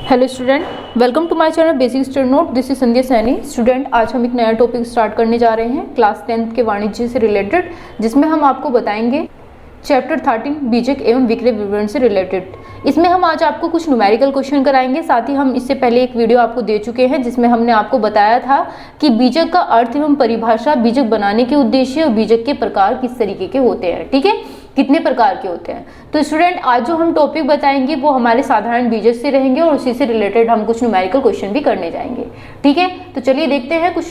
Hello student, welcome to my channel basic study note. This is Sandhya Saini. Student, आज हम एक नया टॉपिक स्टार्ट करने जा रहे हैं क्लास 10th के वाणिज्य से रिलेटेड, जिसमें हम आपको बताएंगे चैप्टर 13 बीजक एवं विक्रय विवरण से रिलेटेड। इसमें हम आज आपको कुछ न्यूमेरिकल क्वेश्चन कराएंगे। साथ ही हम इससे पहले एक वीडियो आपको दे चुके हैं जिसमें हमने आपको बताया था कि बीजक का अर्थ एवं परिभाषा, बीजक बनाने के उद्देश्य और बीजक के प्रकार किस तरीके के होते हैं। ठीक है, कितने प्रकार के होते हैं। तो स्टूडेंट, आज जो हम टॉपिक बताएंगे वो हमारे साधारण बीजक से रहेंगे और उसी से रिलेटेड हम कुछ न्यूमेरिकल क्वेश्चन भी करने जाएंगे। ठीक है, तो चलिए देखते हैं कुछ।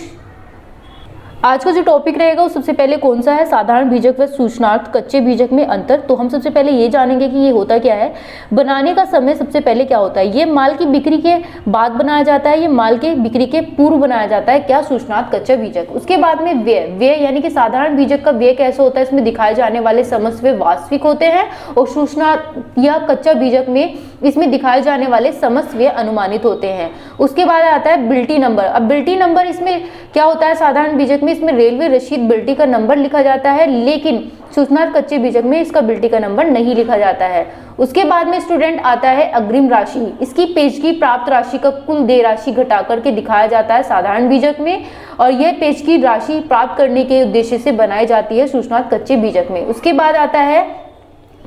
आज का जो टॉपिक रहेगा वो सबसे पहले कौन सा है, साधारण बीजक व सूचनार्थ कच्चे बीजक में अंतर। तो हम सबसे पहले ये जानेंगे कि ये होता क्या है। बनाने का समय सबसे पहले क्या होता है, ये माल की बिक्री के बाद बनाया जाता है, ये माल के बिक्री के पूर्व बनाया जाता है। क्या, सूचनार्थ कच्चा बीजक। उसके बाद में व्यय यानी कि साधारण बीजक का व्यय कैसे होता है, इसमें दिखाए जाने वाले समस्त व्यय वास्तविक होते हैं और सूचनार्थ या कच्चा बीजक में इसमें दिखाए जाने वाले समस्त व्यय अनुमानित होते हैं। उसके बाद आता है बिल्टी नंबर। अब बिल्टी नंबर इसमें क्या होता है, साधारण बीजक में इसमें रेलवे रसीद बिल्टी का नंबर लिखा जाता है, लेकिन सूचनार्थ कच्चे बीजक में इसका बिल्टी का नंबर नहीं लिखा जाता है। उसके बाद में स्टूडेंट आता है अग्रिम राशि। इसकी पेशगी प्राप्त राशि का कुल देय राशि घटा करके दिखाया जाता है साधारण बीजक में, और यह पेशगी राशि प्राप्त करने के उद्देश्य से बनाई जाती है सूचनार्थ कच्चे बीजक में। उसके बाद आता है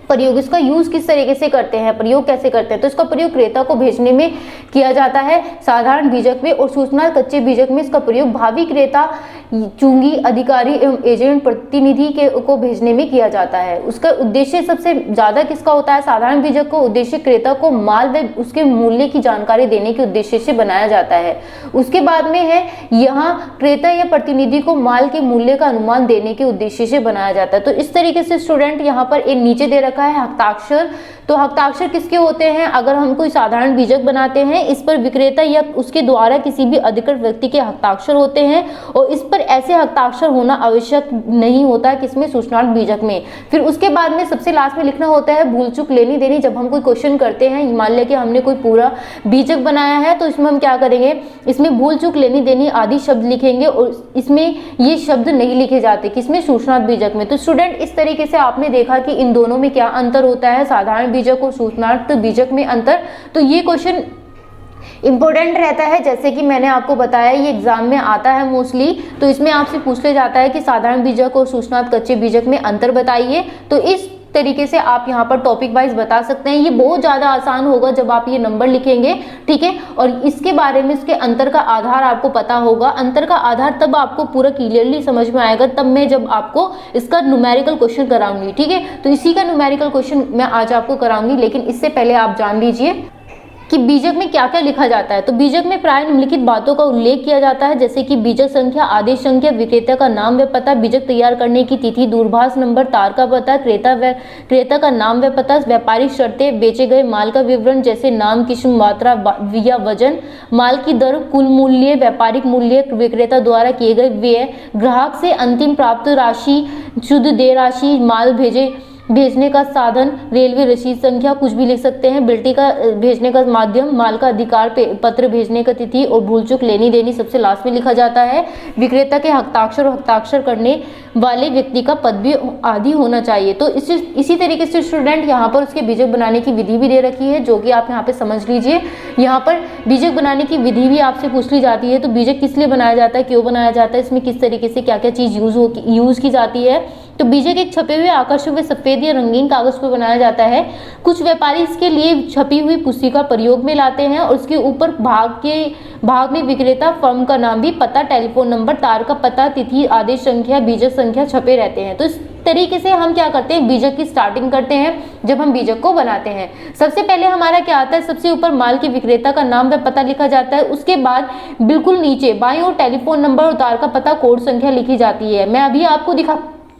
प्रयोग। इसका यूज किस तरीके से करते हैं, प्रयोग कैसे करते हैं। तो इसका प्रयोग क्रेता को भेजने में किया जाता है साधारण बीजक में, और सूचनार्थ कच्चे बीजक में इसका प्रयोग भावी क्रेता, चुंगी, अधिकारी एवं एजेंट प्रतिनिधि को भेजने में किया जाता है। उसका उद्देश्य सबसे ज्यादा किसका होता है, साधारण बीजक का उद्देश्य क्रेता को माल व उसके मूल्य की जानकारी देने के उद्देश्य से बनाया जाता है। उसके बाद में है यहाँ क्रेता या प्रतिनिधि को माल के मूल्य का अनुमान देने के उद्देश्य से बनाया जाता है। तो इस तरीके से स्टूडेंट यहाँ पर एक नीचे दे रखा है हस्ताक्षर। तो हस्ताक्षर किसके होते हैं, अगर हम कोई साधारण बीजक बनाते हैं इस पर विक्रेता या उसके द्वारा किसी भी अधिकृत व्यक्ति के हस्ताक्षर होते हैं, और इस पर ऐसे हस्ताक्षर होना आवश्यक नहीं होता है किसमें, सूचनार्थ बीजक में। फिर उसके बाद में सबसे लास्ट में लिखना होता है भूल चूक लेनी देनी। जब हम कोई क्वेश्चन करते हैं, मान लिया कि हमने कोई पूरा बीजक बनाया है, तो इसमें हम क्या करेंगे, इसमें भूल चूक लेनी देनी आदि शब्द लिखेंगे, और इसमें ये शब्द नहीं लिखे जाते किसमें, सूचनार्थ बीजक में। तो स्टूडेंट, इस तरीके से आपने देखा कि इन दोनों में क्या अंतर होता है, साधारण बीजक और सूचनार्थ बीजक में अंतर। तो ये क्वेश्चन इंपॉर्टेंट रहता है, जैसे कि मैंने आपको बताया ये एग्जाम में आता है मोस्टली। तो इसमें आपसे पूछ ले जाता है कि साधारण बीजक और सूचनार्थ कच्चे बीजक में अंतर बताइए। तो इस तरीके से आप यहाँ पर टॉपिक वाइज बता सकते हैं। ये बहुत ज्यादा आसान होगा जब आप ये नंबर लिखेंगे, ठीक है। और इसके बारे में, इसके अंतर का आधार आपको पता होगा। अंतर का आधार तब आपको पूरा क्लियरली समझ में आएगा तब मैं जब आपको इसका न्यूमेरिकल क्वेश्चन कराऊंगी, ठीक है। तो इसी का न्यूमेरिकल क्वेश्चन मैं आज आपको कराऊंगी, लेकिन इससे पहले आप जान लीजिए कि बीजक में क्या क्या लिखा जाता है। तो बीजक में प्राय निम्नलिखित बातों का उल्लेख किया जाता है, जैसे कि बीजक संख्या, आदेश संख्या, विक्रेता का नाम व पता, बीजक तैयार करने की तिथि, दूरभाष नंबर, तार का पता, क्रेता का नाम व पता, व्यापारिक शर्तें, बेचे गए माल का विवरण जैसे नाम, किस्म, मात्रा या वजन, माल की दर, कुल मूल्य, व्यापारिक मूल्य, विक्रेता द्वारा किए गए व्यय, ग्राहक से अंतिम प्राप्त राशि, शुद्ध देय राशि, माल भेजने का साधन, रेलवे रसीद संख्या, कुछ भी लिख सकते हैं, बिल्टी का भेजने का माध्यम, माल का अधिकार पत्र भेजने का तिथि, और भूल चूक लेनी देनी सबसे लास्ट में लिखा जाता है। विक्रेता के हस्ताक्षर और हस्ताक्षर करने वाले व्यक्ति का पद भी आदि होना चाहिए। तो इसी तरीके से स्टूडेंट यहाँ पर उसके बीजक बनाने की विधि भी दे रखी है, जो कि आप यहाँ पे समझ लीजिए। यहाँ पर बीजक बनाने की विधि भी आपसे पूछ ली जाती है। तो बीजक किस लिए बनाया जाता है, क्यों बनाया जाता है, इसमें किस तरीके से क्या क्या चीज यूज की जाती है। तो बीजक एक छपे हुए आकर्षक व सफेद या रंगीन कागज पर बनाया जाता है। कुछ व्यापारी इसके लिए छपी हुई पुस्तिका प्रयोग में लाते हैं, और उसके ऊपर भाग में विक्रेता, फर्म का नाम भी, पता, टेलीफोन नंबर, तार का पता, तिथि, आदेश संख्या, बीजक संख्या छपे रहते हैं। तो इस तरीके से हम क्या करते हैं, बीजक की स्टार्टिंग करते हैं जब हम बीजक को बनाते हैं। सबसे पहले हमारा क्या आता है, सबसे ऊपर माल के विक्रेता का नाम व पता लिखा जाता है। उसके बाद बिल्कुल नीचे बाईं ओर टेलीफोन नंबर और तार का पता, कोड संख्या लिखी जाती है। मैं अभी आपको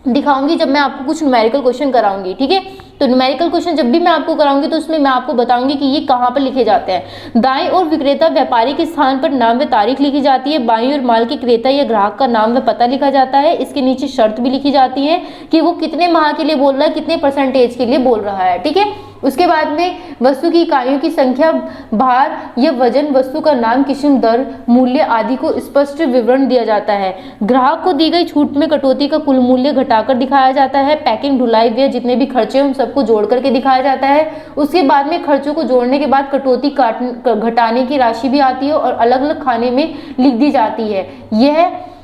दिखाऊंगी जब मैं आपको कुछ न्यूमेरिकल क्वेश्चन कराऊंगी, ठीक है। तो न्यूमेरिकल क्वेश्चन जब भी मैं आपको कराऊंगी तो उसमें मैं आपको बताऊंगी कि ये कहाँ पर लिखे जाते हैं। दाएं ओर विक्रेता व्यापारी के स्थान पर नाम व तारीख लिखी जाती है। बाईं ओर माल के क्रेता या ग्राहक का नाम व पता लिखा जाता है। इसके नीचे शर्त भी लिखी जाती है कि वो कितने माह के लिए बोल रहा है, कितने परसेंटेज के लिए बोल रहा है, ठीक है। उसके बाद में वस्तु की इकाइयों की संख्या, भार या वजन, वस्तु का नाम, किस्म, दर, मूल्य आदि को स्पष्ट विवरण दिया जाता है। ग्राहक को दी गई छूट में कटौती का कुल मूल्य घटाकर दिखाया जाता है। पैकिंग, ढुलाई, व्यय जितने भी खर्चे हैं उन सबको जोड़ करके दिखाया जाता है। उसके बाद में खर्चों को जोड़ने के बाद कटौती घटाने की राशि भी आती है और अलग अलग खाने में लिख दी जाती है।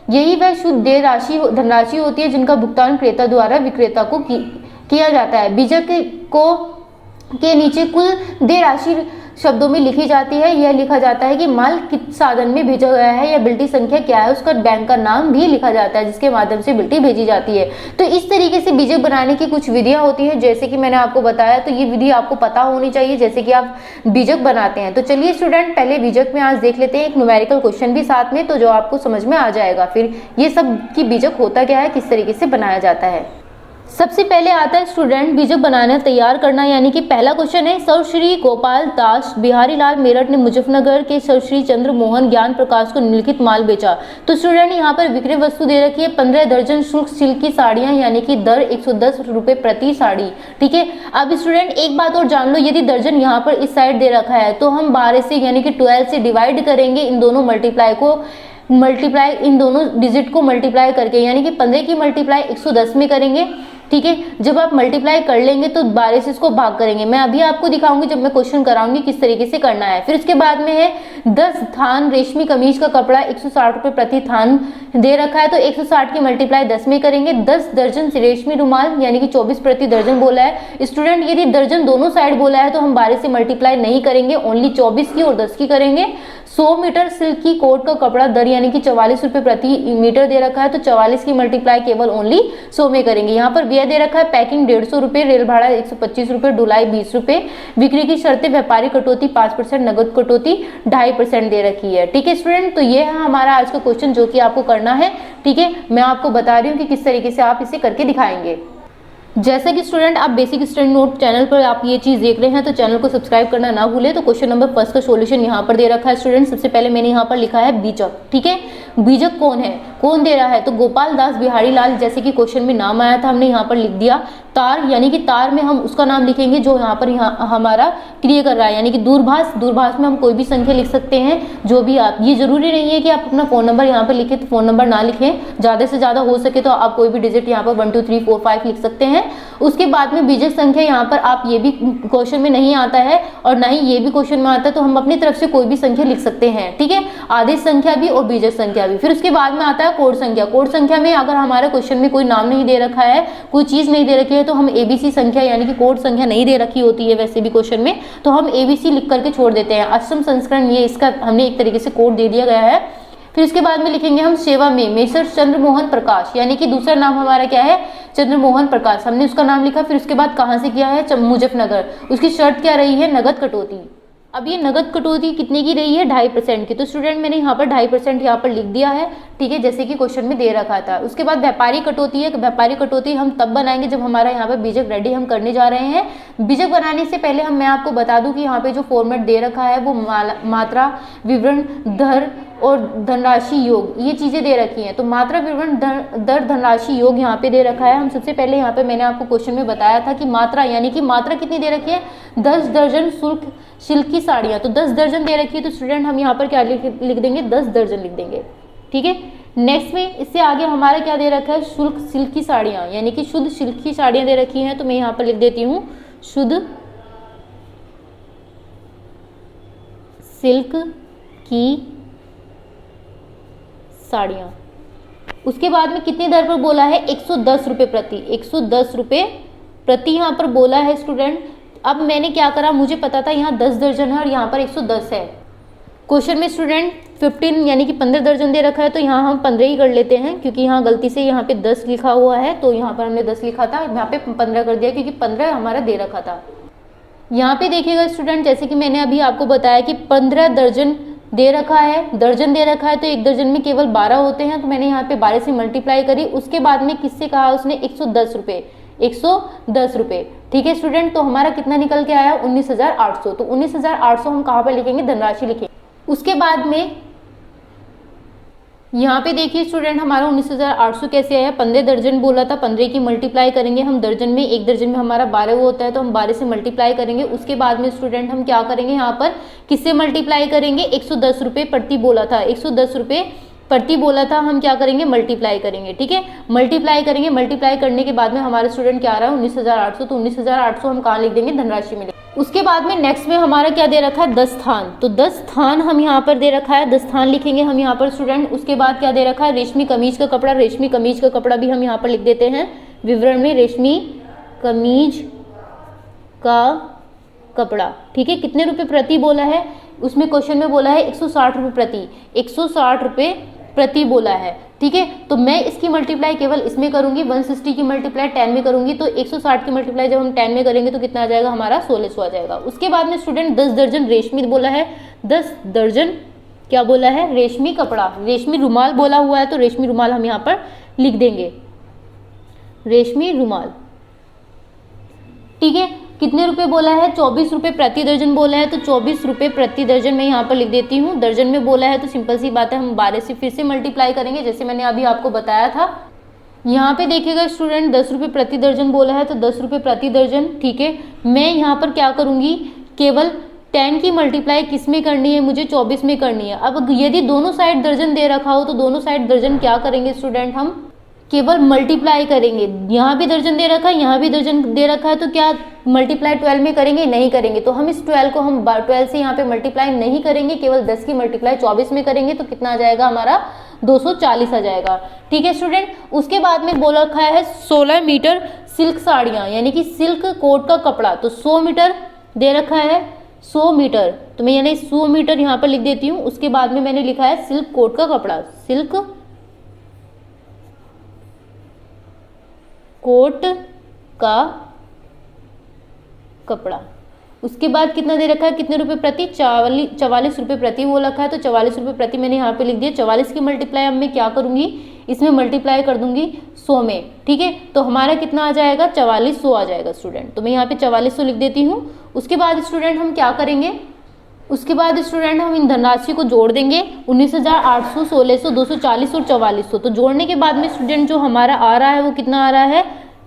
यही वह शुद्ध देय राशि धनराशि होती है जिनका भुगतान क्रेता द्वारा विक्रेता को किया जाता है। बीजक के नीचे कुल देय राशि शब्दों में लिखी जाती है। यह लिखा जाता है कि माल किस साधन में भेजा गया है या बिल्टी संख्या क्या है, उसका बैंक का नाम भी लिखा जाता है जिसके माध्यम से बिल्टी भेजी जाती है। तो इस तरीके से बीजक बनाने की कुछ विधियां होती हैं, जैसे कि मैंने आपको बताया। तो ये विधि आपको पता होनी चाहिए जैसे कि आप बीजक बनाते हैं। तो चलिए स्टूडेंट, पहले बीजक में आज देख लेते हैं एक न्यूमेरिकल क्वेश्चन भी साथ में, तो जो आपको समझ में आ जाएगा फिर ये सब की बीजक होता क्या है, किस तरीके से बनाया जाता है। सबसे पहले आता है स्टूडेंट बीजक बनाना तैयार करना, यानी कि पहला क्वेश्चन है, सर श्री गोपाल दास बिहारी लाल मेरठ ने मुजफ्फरनगर के सर श्री चंद्र मोहन ज्ञान प्रकाश को निम्नलिखित माल बेचा। तो स्टूडेंट यहाँ पर विक्रय वस्तु दे रखी है 15 दर्जन शुल्क सिल्क की साड़ियां, यानी कि दर 110 रुपए प्रति साड़ी। ठीक है, अब स्टूडेंट एक बात और जान लो, यदि दर्जन यहाँ पर इस साइड दे रखा है तो हम 12 से यानी कि 12 से डिवाइड करेंगे इन दोनों इन दोनों डिजिट को मल्टीप्लाई करके, यानी कि 15 की मल्टीप्लाई 110 में करेंगे। ठीक है, जब आप मल्टीप्लाई कर लेंगे तो 12 से इसको भाग करेंगे। मैं अभी आपको दिखाऊंगी जब मैं क्वेश्चन कराऊंगी किस तरीके से करना है। फिर उसके बाद में है 10 थान रेशमी कमीज का कपड़ा 160 रुपए प्रति थान दे रखा है, तो 160 की मल्टीप्लाई 10 में करेंगे। 10 दर्जन रेशमी रुमाल यानी कि 24 प्रति दर्जन बोला है। स्टूडेंट यदि दर्जन दोनों साइड बोला है तो हम 12 से मल्टीप्लाई नहीं करेंगे, ओनली 24 की और 10 की करेंगे। 100 मीटर सिल्क की कोट का कपड़ा दर यानी कि 44 रुपए प्रति मीटर दे रखा है, तो 44 की मल्टीप्लाई केवल ओनली 100 में करेंगे। यहाँ पर व्यय दे रखा है पैकिंग 150 रुपए, रेल भाड़ा 125 रुपए, ढुलाई 20 रुपए, बिक्री की शर्तें व्यापारी कटौती 5%, नगद कटौती 2.5% दे रखी है। ठीक है स्टूडेंट, तो ये है हमारा आज का क्वेश्चन जो कि आपको करना है। ठीक है, मैं आपको बता रही हूँ कि किस तरीके से आप इसे करके दिखाएंगे। जैसा कि स्टूडेंट आप बेसिक स्टडी नोट चैनल पर आप ये चीज देख रहे हैं तो चैनल को सब्सक्राइब करना ना भूले। तो क्वेश्चन नंबर 1 का सॉल्यूशन यहाँ पर दे रखा है स्टूडेंट। सबसे पहले मैंने यहाँ पर लिखा है बीजक। ठीक है, बीजक कौन है, कौन दे रहा है, तो गोपाल दास बिहारी लाल, जैसे कि क्वेश्चन में नाम आया था हमने यहाँ पर लिख दिया। तार यानी कि तार में हम उसका नाम लिखेंगे जो यहाँ पर हमारा क्रिया कर रहा है, यानी कि दूरभाष, दूरभाष में हम कोई भी संख्या लिख सकते हैं जो भी आप, ये जरूरी नहीं है कि आप अपना फोन नंबर यहाँ पर लिखें, तो फोन नंबर ना लिखें, ज्यादा से ज्यादा हो सके तो आप कोई भी डिजिट यहाँ पर 1 2 3 4 5 लिख सकते हैं। उसके बाद में बीजक संख्या यहाँ पर आप, ये भी क्वेश्चन में नहीं आता है और ना ही ये भी क्वेश्चन में आता है, तो हम अपनी तरफ से कोई भी संख्या लिख सकते हैं। ठीक है, आदेश संख्या भी और बीजक संख्या भी। फिर उसके बाद में आता है कोड संख्या। कोड संख्या में अगर हमारे क्वेश्चन में कोई नाम नहीं दे रखा है, कोई चीज नहीं दे रखी है, तो हम एबीसी संख्या यानी कि कोड संख्या नहीं दे रखी होती है वैसे भी क्वेश्चन में, तो हम एबीसी लिख करके छोड़ देते हैं। अष्टम संस्करण ये इसका हमने एक तरीके से कोड दे दिया गया है। फिर उसके बाद में लिखेंगे हम सेवा में मेसर चंद्र मोहन प्रकाश, यानी कि दूसरा नाम हमारा क्या है, चंद्र मोहन प्रकाश, हमने उसका नाम लिखा। फिर उसके बाद कहां से किया है, मुजफ्फरनगर। उसकी शर्त क्या रही है, नगद कटौती। अब ये नगद कटौती कितने की रही है, 2.5% की। तो स्टूडेंट मैंने यहाँ पर 2.5% यहाँ पर लिख दिया है। ठीक है, जैसे कि क्वेश्चन में दे रखा था। उसके बाद व्यापारी कटौती है। व्यापारी कटौती हम तब बनाएंगे जब हमारा यहाँ पर बीजक रेडी हम करने जा रहे हैं। बीजक बनाने से पहले मैं आपको बता दूं कि यहाँ पे जो फॉर्मेट दे रखा है वो मात्रा, विवरण, दर और धनराशि योग, ये चीजें दे रखी हैं। तो मात्रा, विवरण, दर, धनराशि, योग यहाँ पे दे रखा है। हम सबसे पहले यहाँ पे मैंने आपको क्वेश्चन में बताया था कि मात्रा, यानी कि मात्रा कितनी दे रखी है, 10 दर्जन सिल्क की साड़ियाँ, तो 10 दर्जन दे रखी है। तो स्टूडेंट हम यहाँ पर क्या लिख देंगे, 10 दर्जन लिख देंगे। ठीक है, नेक्स्ट में इससे आगे हमारा क्या दे रखा है, सिल्क की साड़ियाँ, यानी कि शुद्ध सिल्क की साड़ियाँ दे रखी हैं। तो मैं यहाँ पर लिख देती हूँ शुद्ध सिल्क की साड़ियाँ। उसके बाद में कितनी दर पर बोला है, 110 रुपए प्रति, 110 रुपए प्रति यहाँ पर बोला है स्टूडेंट। अब मैंने क्या करा, मुझे पता था यहाँ 10 दर्जन है और यहाँ पर 110 है। क्वेश्चन में स्टूडेंट 15 यानी कि 15 दर्जन दे रखा है, तो यहाँ हम 15 ही कर लेते हैं, क्योंकि यहाँ गलती से यहाँ पे 10 लिखा हुआ है, तो यहाँ पर हमने 10 लिखा था, यहाँ पे 15 कर दिया क्योंकि 15 हमारा दे रखा था। यहाँ पे देखिएगा स्टूडेंट, जैसे कि मैंने अभी आपको बताया कि 15 दर्जन दे रखा है, दर्जन दे रखा है, तो एक दर्जन में केवल 12 होते हैं, तो मैंने यहाँ पे 12 से मल्टीप्लाई करी। उसके बाद में किससे कहा उसने, 110 रुपए, 110 रुपए। ठीक है स्टूडेंट, तो हमारा कितना निकल के आया, 19,800। तो 19,800 हम कहाँ पर लिखेंगे, धनराशि लिखेंगे। उसके बाद में यहाँ पे देखिए स्टूडेंट हमारा 19,800 कैसे आया, 15 दर्जन बोला था, 15 की मल्टीप्लाई करेंगे हम दर्जन में, एक दर्जन में हमारा 12 वो होता है तो हम 12 से मल्टीप्लाई करेंगे। उसके बाद में स्टूडेंट हम क्या करेंगे, यहाँ पर किससे मल्टीप्लाई करेंगे, 110 रुपये प्रति बोला था, 110 रुपये प्रति बोला था, हम क्या करेंगे मल्टीप्लाई करेंगे। ठीक है, मल्टीप्लाई करेंगे, मल्टीप्लाई करने के बाद में हमारा स्टूडेंट क्या आ रहा है 19,800, तो 19,800 हम कहाँ लिख देंगे, धनराशि में। उसके बाद में नेक्स्ट में हमारा क्या दे रखा है, 10 स्थान, तो 10 स्थान हम यहाँ पर दे रखा है, 10 स्थान लिखेंगे हम यहाँ पर स्टूडेंट। उसके बाद क्या दे रखा है, रेशमी कमीज का कपड़ा, रेशमी कमीज का कपड़ा भी हम यहाँ पर लिख देते हैं विवरण में, रेशमी कमीज का कपड़ा। ठीक है, कितने रुपए प्रति बोला है, उसमें क्वेश्चन में बोला है 160 रुपये प्रति, 160 रुपये प्रति बोला है। ठीक है, तो मैं इसकी मल्टीप्लाई केवल इसमें करूंगी, 160 की मल्टीप्लाई 10 में करूंगी, तो 160 की मल्टीप्लाई जब हम 10 में करेंगे तो कितना आ जाएगा हमारा 1600 आ जाएगा। उसके बाद में स्टूडेंट 10 दर्जन रेशमी बोला है, 10 दर्जन क्या बोला है, रेशमी कपड़ा, रेशमी रुमाल बोला हुआ है तो रेशमी रुमाल हम यहाँ पर लिख देंगे, रेशमी रुमाल। ठीक है, कितने रुपए बोला है, 24 रुपये प्रति दर्जन बोला है, तो 24 रुपये प्रति दर्जन मैं यहाँ पर लिख देती हूँ। दर्जन में बोला है तो सिंपल सी बात है, हम 12 से फिर से मल्टीप्लाई करेंगे जैसे मैंने अभी आपको बताया था। यहाँ पे देखिएगा स्टूडेंट 10 रुपये प्रति दर्जन बोला है तो 10 रुपये प्रति दर्जन। ठीक है, मैं यहाँ पर क्या करूँगी, केवल 10 की मल्टीप्लाई किस में करनी है, मुझे 24 में करनी है। अब यदि दोनों साइड दर्जन दे रखा हो तो दोनों साइड दर्जन क्या करेंगे स्टूडेंट, हम केवल मल्टीप्लाई करेंगे। यहाँ भी दर्जन दे रखा है, यहाँ भी दर्जन दे रखा है, तो क्या मल्टीप्लाई 12 में करेंगे, नहीं करेंगे। तो हम इस 12 को हम 12 से यहाँ पे मल्टीप्लाई नहीं करेंगे, केवल 10 की मल्टीप्लाई 24 में करेंगे, तो कितना आ जाएगा हमारा 240 आ जाएगा। ठीक है स्टूडेंट, उसके बाद में बोल रखा है 16 मीटर सिल्क साड़ियाँ, यानी कि सिल्क कोट का कपड़ा, तो 100 मीटर दे रखा है, 100 मीटर, तो मैं यानी 100 मीटर यहाँ पर लिख देती हूँ। उसके बाद में मैंने लिखा है सिल्क कोट का कपड़ा, सिल्क कोट का कपड़ा। उसके बाद कितना दे रखा है, कितने रुपए प्रति, 44 रुपये प्रति वो रखा है, तो 44 रुपये प्रति मैंने यहाँ पे लिख दिया। 44 की मल्टीप्लाई अब मैं क्या करूँगी, इसमें मल्टीप्लाई कर दूंगी 100 में। ठीक है, तो हमारा कितना आ जाएगा, 4400 आ जाएगा स्टूडेंट, तो मैं यहाँ पे 4400 लिख देती हूँ। उसके बाद स्टूडेंट हम क्या करेंगे, उसके बाद स्टूडेंट हम इन धनराशि को जोड़ देंगे, 19,800, 1600, 240 और 4400। तो जोड़ने के बाद में स्टूडेंट जो हमारा आ रहा है वो कितना आ रहा है,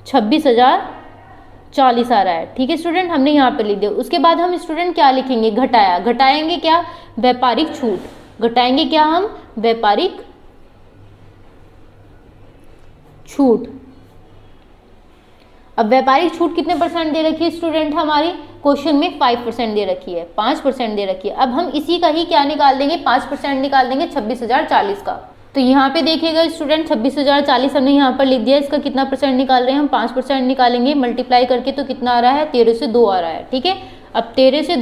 26,040 आ रहा है। ठीक है स्टूडेंट, हमने यहाँ पे लिख दिया। उसके बाद हम स्टूडेंट क्या लिखेंगे, घटाया, घटाएंगे क्या, व्यापारिक छूट, घटाएंगे क्या हम, व्यापारिक छूट। अब व्यापारिक छूट कितने परसेंट दे रखी है स्टूडेंट, हमारी क्वेश्चन में 5% दे रखी है, 5% दे रखी है। अब हम इसी का ही क्या निकाल देंगे, 5% निकाल देंगे 26,040 का। तो यहाँ पे देखिएगा स्टूडेंट 26,040 हमने यहाँ पर लिख दिया, इसका कितना परसेंट निकाल रहे हैं हम, 5% निकालेंगे मल्टीप्लाई करके, तो कितना आ रहा है, 13 से 2 आ रहा है। ठीक है, अब 13 से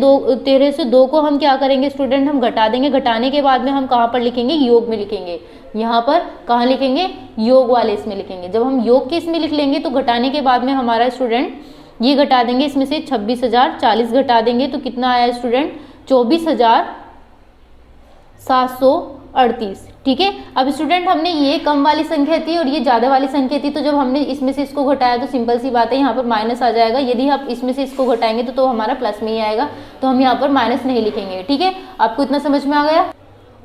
2 को हम क्या करेंगे स्टूडेंट, हम घटा देंगे। घटाने के बाद में हम कहाँ पर लिखेंगे, योग में लिखेंगे। यहाँ पर कहाँ लिखेंगे, योग वाले इसमें लिखेंगे। जब हम योग के इसमें लिख लेंगे तो घटाने के बाद में हमारा स्टूडेंट ये घटा देंगे, इसमें से 26,040 घटा देंगे तो कितना आया स्टूडेंट, 24,738। ठीक है, अब स्टूडेंट हमने ये कम वाली संख्या थी और ये ज़्यादा वाली संख्या थी, तो जब हमने इसमें से इसको घटाया तो सिंपल सी बात है यहाँ पर माइनस आ जाएगा। यदि आप इसमें से इसको घटाएंगे तो हमारा प्लस में ही आएगा, तो हम यहाँ पर माइनस नहीं लिखेंगे। ठीक है, आपको इतना समझ में आ गया।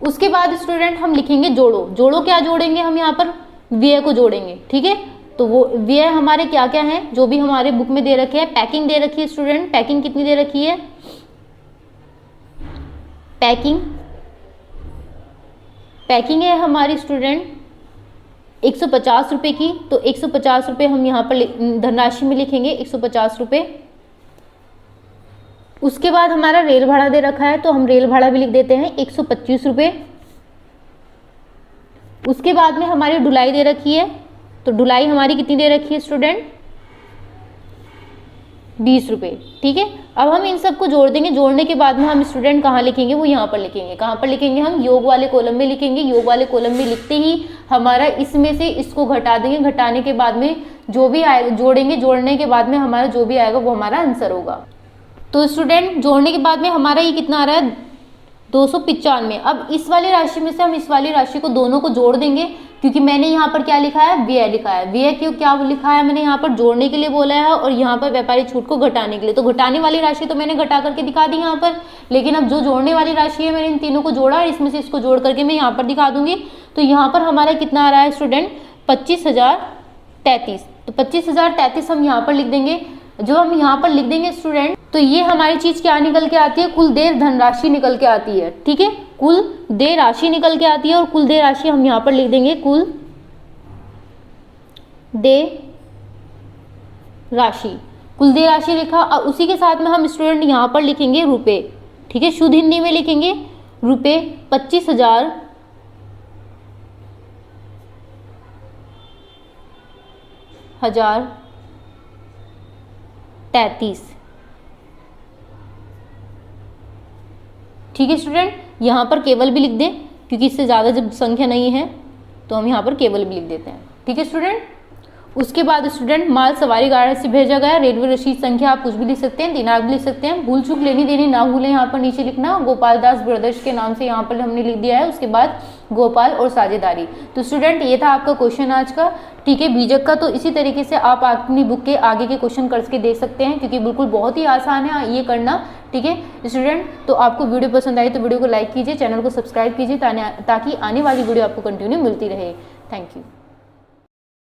उसके बाद स्टूडेंट हम लिखेंगे जोड़ो। जोड़ो क्या जोड़ेंगे, हम यहाँ पर व्यय को जोड़ेंगे। ठीक है, तो वो व्यय हमारे क्या क्या हैं, जो भी हमारे बुक में दे रखे हैं। पैकिंग दे रखी है स्टूडेंट, पैकिंग कितनी दे रखी है, पैकिंग है हमारी स्टूडेंट 150 रुपये की, तो 150 रुपये हम यहाँ पर धनराशि में लिखेंगे, 150 रुपये। उसके बाद हमारा रेल भाड़ा दे रखा है, तो हम रेल भाड़ा भी लिख देते हैं 125 रुपये। उसके बाद में हमारी ढुलाई दे रखी है, तो ढुलाई हमारी कितनी दे रखी है स्टूडेंट, 20 रुपये। ठीक है, अब हम इन सबको जोड़ देंगे। जोड़ने के बाद में हम स्टूडेंट कहाँ लिखेंगे, वो यहाँ पर लिखेंगे। कहाँ पर लिखेंगे, हम योग वाले कॉलम में लिखेंगे। योग वाले कॉलम में लिखते ही हमारा इसमें से इसको घटा देंगे। घटाने के बाद में जो भी आएगा जोड़ेंगे, जोड़ने के बाद में हमारा जो भी आएगा वो हमारा आंसर होगा। तो स्टूडेंट जोड़ने के बाद में हमारा ये कितना आ रहा है, 295। अब इस वाली राशि में से हम इस वाली राशि को दोनों को जोड़ देंगे, क्योंकि मैंने यहाँ पर क्या लिखा है, व्यय लिखा है। व्यय क्यों क्या लिखा है, मैंने यहाँ पर जोड़ने के लिए बोला है और यहाँ पर व्यापारी छूट को घटाने के लिए। तो घटाने वाली राशि तो मैंने घटा करके दिखा दी यहाँ पर, लेकिन अब जो जोड़ने वाली राशि है मैंने इन तीनों को जोड़ा और इसमें से इसको जोड़ करके मैं यहाँ पर दिखा दूंगी। तो यहाँ पर हमारा कितना आ रहा है स्टूडेंट, 25,033। तो 25,033 हम यहाँ पर लिख देंगे। जो हम यहाँ पर लिख देंगे स्टूडेंट, तो ये हमारी चीज क्या निकल के आती है, कुल देय धनराशि निकल के आती है। ठीक है, कुल देय राशि निकल के आती है, और कुल देय राशि हम यहाँ पर लिख देंगे कुल देय राशि। कुल देय राशि लिखा, और उसी के साथ में हम स्टूडेंट यहाँ पर लिखेंगे रुपए। ठीक है, शुद्ध हिंदी में लिखेंगे रुपए 25,033। ठीक है स्टूडेंट, यहाँ पर केवल भी लिख दें, क्योंकि इससे ज़्यादा जब संख्या नहीं है तो हम यहाँ पर केवल भी लिख देते हैं। ठीक है स्टूडेंट, उसके बाद स्टूडेंट माल सवारी गाड़ी से भेजा गया, रेलवे रसीद संख्या आप कुछ भी लिख सकते हैं, दिनांक भी लिख सकते हैं, भूल चूक लेनी देनी ना भूलें यहाँ पर नीचे लिखना। गोपाल दास ब्रदर्स के नाम से यहाँ पर हमने लिख दिया है, उसके बाद गोपाल और साझेदारी। तो स्टूडेंट ये था आपका क्वेश्चन आज का। ठीक है, बीजक का तो इसी तरीके से आप अपनी बुक के आगे के क्वेश्चन करके देख सकते हैं, क्योंकि बिल्कुल बहुत ही आसान है ये करना। ठीक है स्टूडेंट, तो आपको वीडियो पसंद आई तो वीडियो को लाइक कीजिए, चैनल को सब्सक्राइब कीजिए, ताकि आने वाली वीडियो आपको कंटिन्यू मिलती रहे। Thank you.